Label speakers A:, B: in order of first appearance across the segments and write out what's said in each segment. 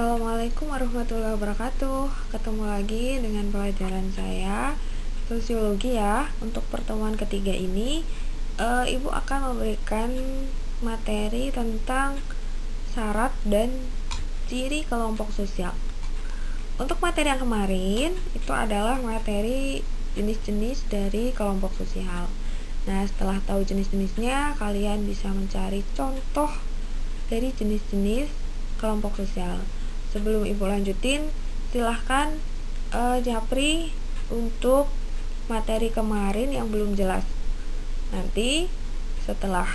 A: Assalamualaikum warahmatullahi wabarakatuh. Ketemu lagi dengan pelajaran saya sosiologi ya. Untuk pertemuan ketiga ini, Ibu akan memberikan materi tentang syarat dan ciri kelompok sosial. Untuk materi yang kemarin itu adalah materi jenis-jenis dari kelompok sosial. Nah, setelah tahu jenis-jenisnya, kalian bisa mencari contoh dari jenis-jenis kelompok sosial. Sebelum Ibu lanjutin, silahkan japri untuk materi kemarin yang belum jelas. Nanti setelah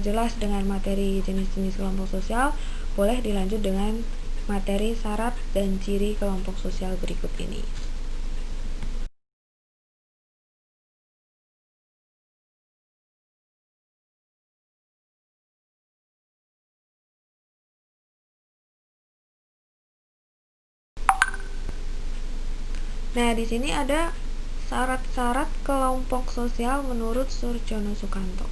A: jelas dengan materi jenis-jenis kelompok sosial, boleh dilanjut dengan materi syarat dan ciri kelompok sosial berikut ini. Nah, di sini ada syarat-syarat kelompok sosial menurut Surjono Sukanto.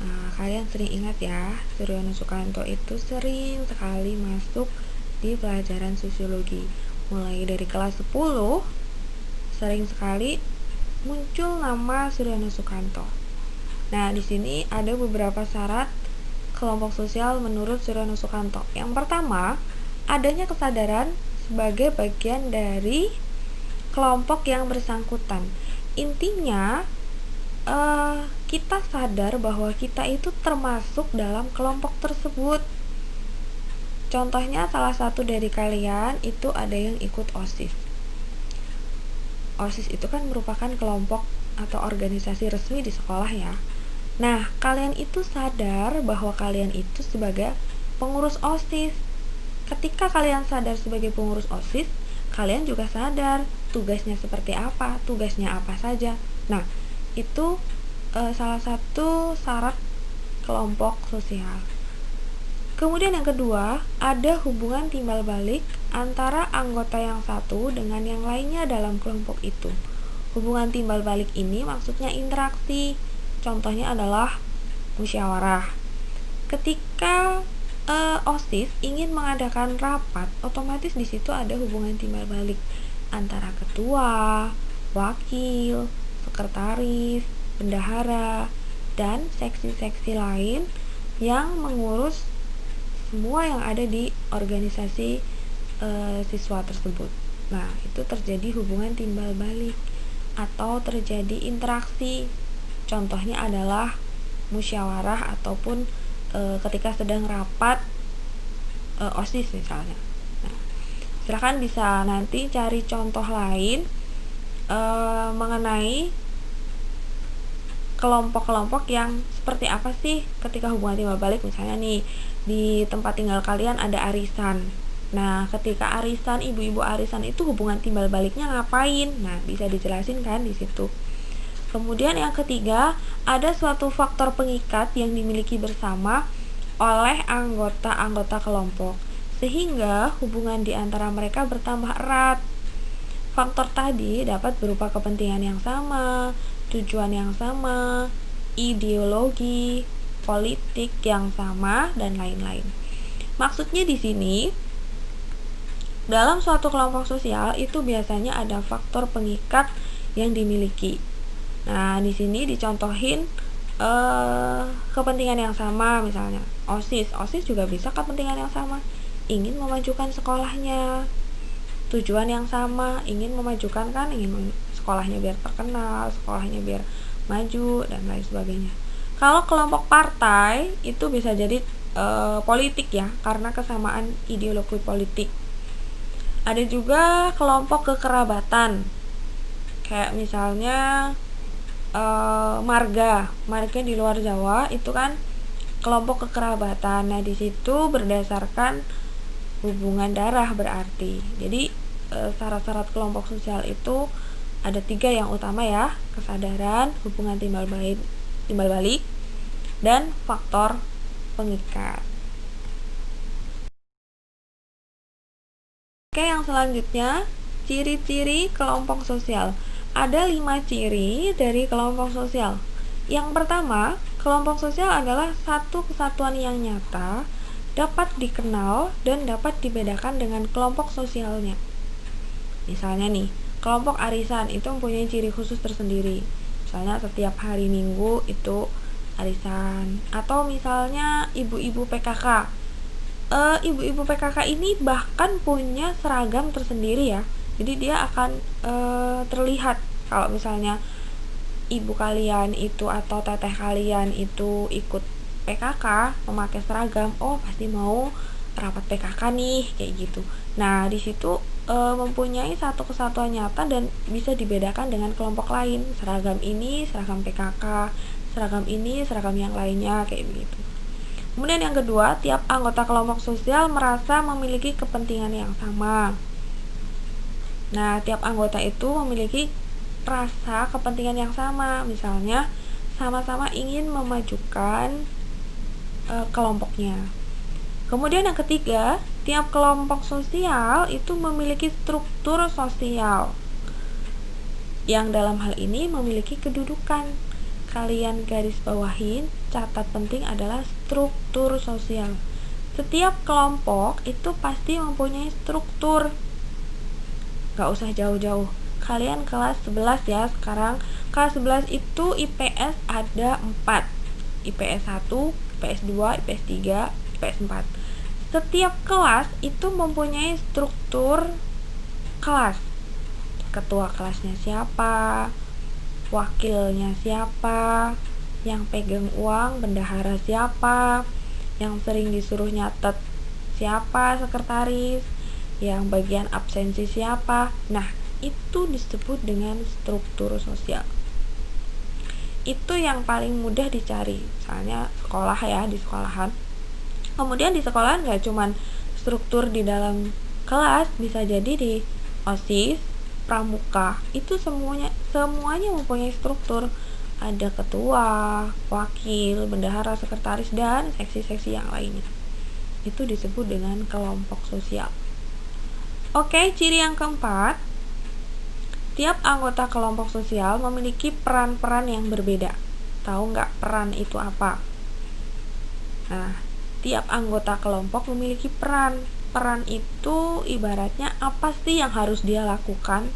A: Nah, kalian sering ingat ya, Surjono Sukanto itu sering sekali masuk di pelajaran sosiologi. Mulai dari kelas 10, sering sekali muncul nama Surjono Sukanto. Nah, di sini ada beberapa syarat kelompok sosial menurut Surjono Sukanto. Yang pertama, adanya kesadaran sebagai bagian dari kelompok yang bersangkutan. Intinya kita sadar bahwa kita itu termasuk dalam kelompok tersebut. Contohnya, salah satu dari kalian itu ada yang ikut OSIS. OSIS itu kan merupakan kelompok atau organisasi resmi di sekolah ya. Nah, kalian itu sadar bahwa kalian itu sebagai pengurus OSIS. Ketika kalian sadar sebagai pengurus OSIS, kalian juga sadar tugasnya seperti apa, tugasnya apa saja. Nah, itu salah satu syarat kelompok sosial. Kemudian yang kedua, ada hubungan timbal balik antara anggota yang satu dengan yang lainnya dalam kelompok itu. Hubungan timbal balik ini maksudnya interaksi. Contohnya adalah musyawarah. Ketika OSIS ingin mengadakan rapat, otomatis di situ ada hubungan timbal balik antara ketua, wakil, sekretaris, bendahara, dan seksi-seksi lain yang mengurus semua yang ada di organisasi siswa tersebut. Nah, itu terjadi hubungan timbal balik atau terjadi interaksi. Contohnya adalah musyawarah ataupun ketika sedang rapat OSIS misalnya. Nah, silakan bisa nanti cari contoh lain mengenai kelompok-kelompok yang seperti apa sih ketika hubungan timbal balik. Misalnya nih, di tempat tinggal kalian ada arisan. Nah, ketika arisan, ibu-ibu arisan itu hubungan timbal baliknya ngapain? Nah, bisa dijelasin kan di situ. Kemudian yang ketiga, ada suatu faktor pengikat yang dimiliki bersama oleh anggota-anggota kelompok, sehingga hubungan di antara mereka bertambah erat. Faktor tadi dapat berupa kepentingan yang sama, tujuan yang sama, ideologi, politik yang sama, dan lain-lain. Maksudnya di sini, dalam suatu kelompok sosial itu biasanya ada faktor pengikat yang dimiliki. Nah, di sini dicontohin kepentingan yang sama, misalnya OSIS juga bisa kepentingan yang sama, ingin memajukan sekolahnya, tujuan yang sama, ingin memajukan kan, ingin sekolahnya biar terkenal, sekolahnya biar maju, dan lain sebagainya. Kalau kelompok partai itu bisa jadi politik ya, karena kesamaan ideologi politik. Ada juga kelompok kekerabatan, kayak misalnya marga di luar Jawa itu kan kelompok kekerabatan. Nah, di situ berdasarkan hubungan darah berarti. Jadi syarat-syarat kelompok sosial itu ada 3 yang utama ya: kesadaran, hubungan timbal balik, dan faktor pengikat. Oke, yang selanjutnya, ciri-ciri kelompok sosial. Ada 5 ciri dari kelompok sosial. Yang pertama, kelompok sosial adalah satu kesatuan yang nyata dapat dikenal dan dapat dibedakan dengan kelompok sosialnya. Misalnya nih, kelompok arisan itu mempunyai ciri khusus tersendiri. Misalnya setiap hari Minggu itu arisan. Atau misalnya ibu-ibu PKK. Ibu-ibu PKK ini bahkan punya seragam tersendiri ya. Jadi dia akan terlihat kalau misalnya ibu kalian itu atau teteh kalian itu ikut PKK memakai seragam, oh pasti mau rapat PKK nih, kayak gitu. Nah, di situ mempunyai satu kesatuan nyata dan bisa dibedakan dengan kelompok lain. Seragam ini seragam PKK, seragam ini seragam yang lainnya, kayak begitu. Kemudian yang kedua, tiap anggota kelompok sosial merasa memiliki kepentingan yang sama. Nah, tiap anggota itu memiliki rasa kepentingan yang sama. Misalnya sama-sama ingin memajukan kelompoknya. Kemudian yang ketiga, tiap kelompok sosial itu memiliki struktur sosial yang dalam hal ini memiliki kedudukan. Kalian garis bawahin, catat penting adalah struktur sosial. Setiap kelompok itu pasti mempunyai struktur. Gak usah jauh-jauh. Kalian kelas 11 ya sekarang. Kelas 11 itu IPS ada 4. IPS 1, IPS 2, IPS 3, IPS 4. Setiap kelas itu mempunyai struktur kelas. Ketua kelasnya siapa, wakilnya siapa, yang pegang uang bendahara siapa, yang sering disuruh nyatet siapa sekretaris, yang bagian absensi siapa. Nah, itu disebut dengan struktur sosial. Itu yang paling mudah dicari. Misalnya sekolah ya, di sekolahan. Kemudian di sekolahan gak cuman struktur di dalam kelas, bisa jadi di OSIS, pramuka, itu semuanya mempunyai struktur. Ada ketua, wakil, bendahara, sekretaris, dan seksi-seksi yang lainnya. Itu disebut dengan kelompok sosial. Oke, ciri yang keempat, tiap anggota kelompok sosial memiliki peran-peran yang berbeda. Tahu nggak peran itu apa? Nah, tiap anggota kelompok memiliki peran. Peran itu ibaratnya apa sih yang harus dia lakukan?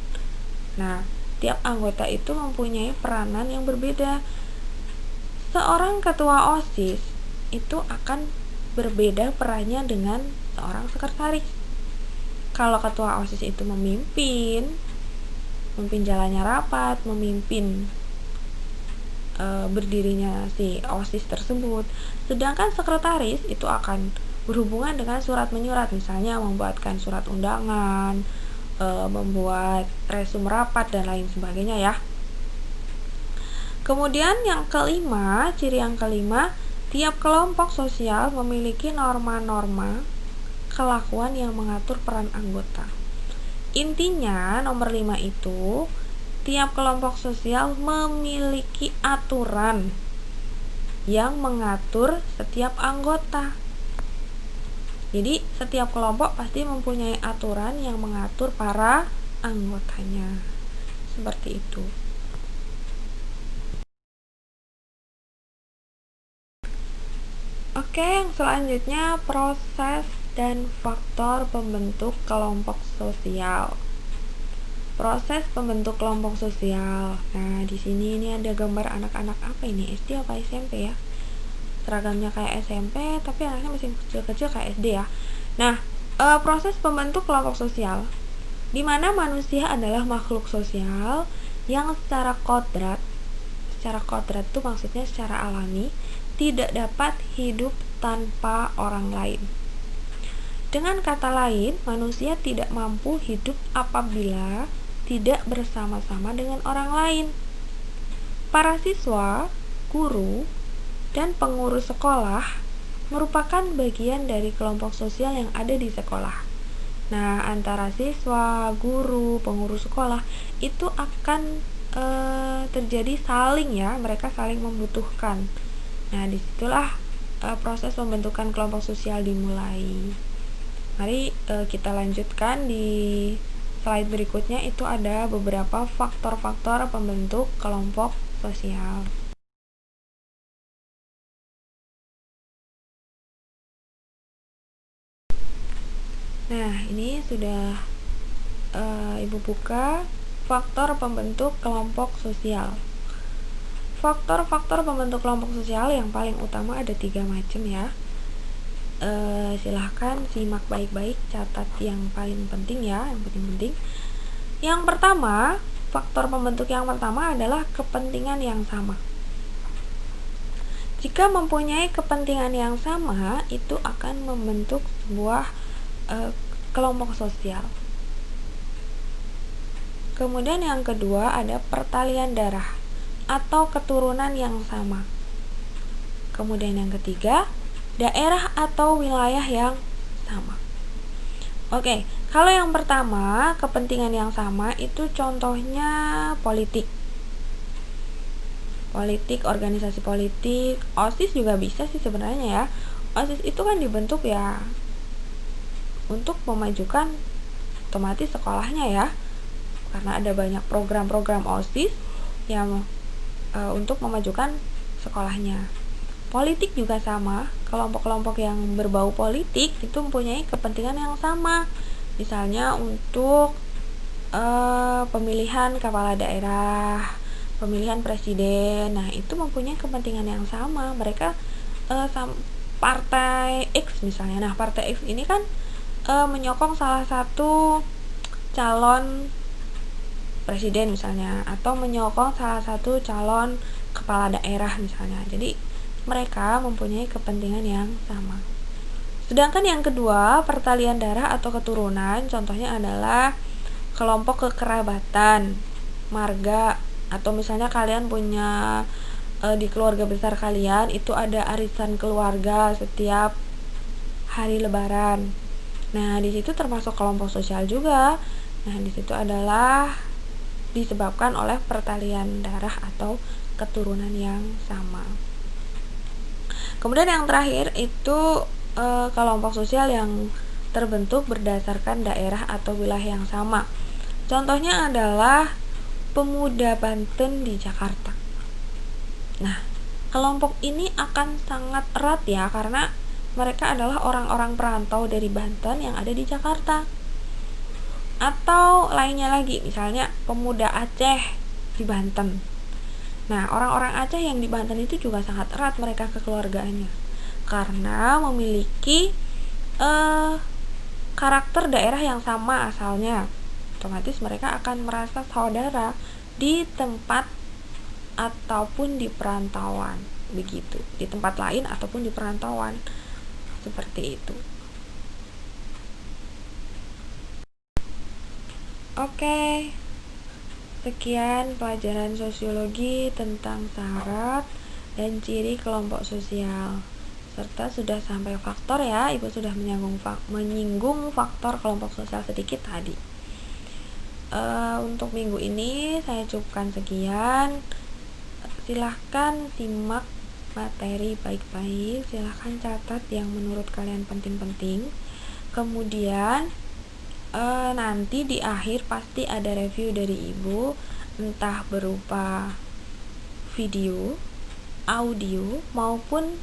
A: Nah, tiap anggota itu mempunyai peranan yang berbeda. Seorang ketua OSIS itu akan berbeda perannya dengan seorang sekretaris. Kalau ketua OSIS itu memimpin jalannya rapat, memimpin berdirinya si OSIS tersebut. Sedangkan sekretaris itu akan berhubungan dengan surat menyurat, misalnya membuatkan surat undangan, membuat resume rapat dan lain sebagainya ya. Kemudian yang kelima, ciri yang kelima, tiap kelompok sosial memiliki norma-norma kelakuan yang mengatur peran anggota. Intinya nomor 5 itu tiap kelompok sosial memiliki aturan yang mengatur setiap anggota. Jadi setiap kelompok pasti mempunyai aturan yang mengatur para anggotanya. Seperti itu. Oke, yang selanjutnya proses dan faktor pembentuk kelompok sosial. Proses pembentuk kelompok sosial. Nah, di sini ini ada gambar anak-anak apa ini? SD apa SMP ya? Seragamnya kayak SMP, tapi anaknya masih kecil-kecil kayak SD ya. Nah, proses pembentuk kelompok sosial, di mana manusia adalah makhluk sosial yang secara kodrat itu maksudnya secara alami tidak dapat hidup tanpa orang lain. Dengan kata lain, manusia tidak mampu hidup apabila tidak bersama-sama dengan orang lain. Para siswa, guru, dan pengurus sekolah merupakan bagian dari kelompok sosial yang ada di sekolah. Nah, antara siswa, guru, pengurus sekolah itu akan terjadi saling ya, mereka saling membutuhkan. Nah, disitulah proses pembentukan kelompok sosial dimulai. Mari kita lanjutkan di slide berikutnya. Itu ada beberapa faktor-faktor pembentuk kelompok sosial. Nah, ini sudah Ibu buka faktor pembentuk kelompok sosial. Faktor-faktor pembentuk kelompok sosial yang paling utama ada 3 macam ya. Silahkan simak baik-baik, catat yang paling penting ya, yang penting-penting. Yang pertama, faktor pembentuk yang pertama adalah kepentingan yang sama. Jika mempunyai kepentingan yang sama, itu akan membentuk sebuah kelompok sosial. Kemudian yang kedua ada pertalian darah atau keturunan yang sama. Kemudian yang ketiga, daerah atau wilayah yang sama. Oke, kalau yang pertama, kepentingan yang sama itu contohnya politik. Politik, organisasi politik, OSIS juga bisa sih sebenarnya ya. OSIS itu kan dibentuk ya untuk memajukan otomatis sekolahnya ya. Karena ada banyak program-program OSIS yang untuk memajukan sekolahnya. Politik juga sama, kelompok-kelompok yang berbau politik itu mempunyai kepentingan yang sama. Misalnya untuk pemilihan kepala daerah, pemilihan presiden. Nah, itu mempunyai kepentingan yang sama. Mereka partai X misalnya. Nah, partai X ini kan menyokong salah satu calon presiden misalnya, atau menyokong salah satu calon kepala daerah misalnya. Jadi mereka mempunyai kepentingan yang sama. Sedangkan yang kedua, pertalian darah atau keturunan, contohnya adalah kelompok kekerabatan, marga, atau misalnya kalian punya di keluarga besar kalian itu ada arisan keluarga setiap hari lebaran. Nah, di situ termasuk kelompok sosial juga. Nah, di situ adalah disebabkan oleh pertalian darah atau keturunan yang sama. Kemudian yang terakhir itu kelompok sosial yang terbentuk berdasarkan daerah atau wilayah yang sama. Contohnya adalah pemuda Banten di Jakarta. Nah, kelompok ini akan sangat erat ya, karena mereka adalah orang-orang perantau dari Banten yang ada di Jakarta. Atau lainnya lagi, misalnya pemuda Aceh di Banten. Nah, orang-orang Aceh yang di Banten itu juga sangat erat mereka kekeluargaannya, karena memiliki karakter daerah yang sama asalnya. Otomatis mereka akan merasa saudara di tempat ataupun di perantauan, begitu. Di tempat lain ataupun di perantauan, seperti itu. Oke, sekian pelajaran sosiologi tentang syarat dan ciri kelompok sosial, serta sudah sampai faktor ya. Ibu sudah menyinggung faktor kelompok sosial sedikit tadi. Untuk minggu ini saya cukupkan sekian. Silahkan simak materi baik-baik, silahkan catat yang menurut kalian penting-penting. Kemudian nanti di akhir pasti ada review dari ibu, entah berupa video, audio, maupun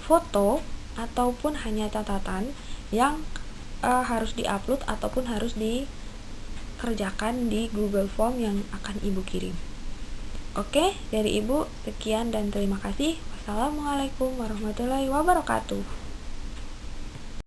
A: foto, ataupun hanya catatan yang harus diupload ataupun harus dikerjakan di Google Form yang akan ibu kirim. Oke, dari ibu sekian dan terima kasih. Wassalamualaikum warahmatullahi wabarakatuh.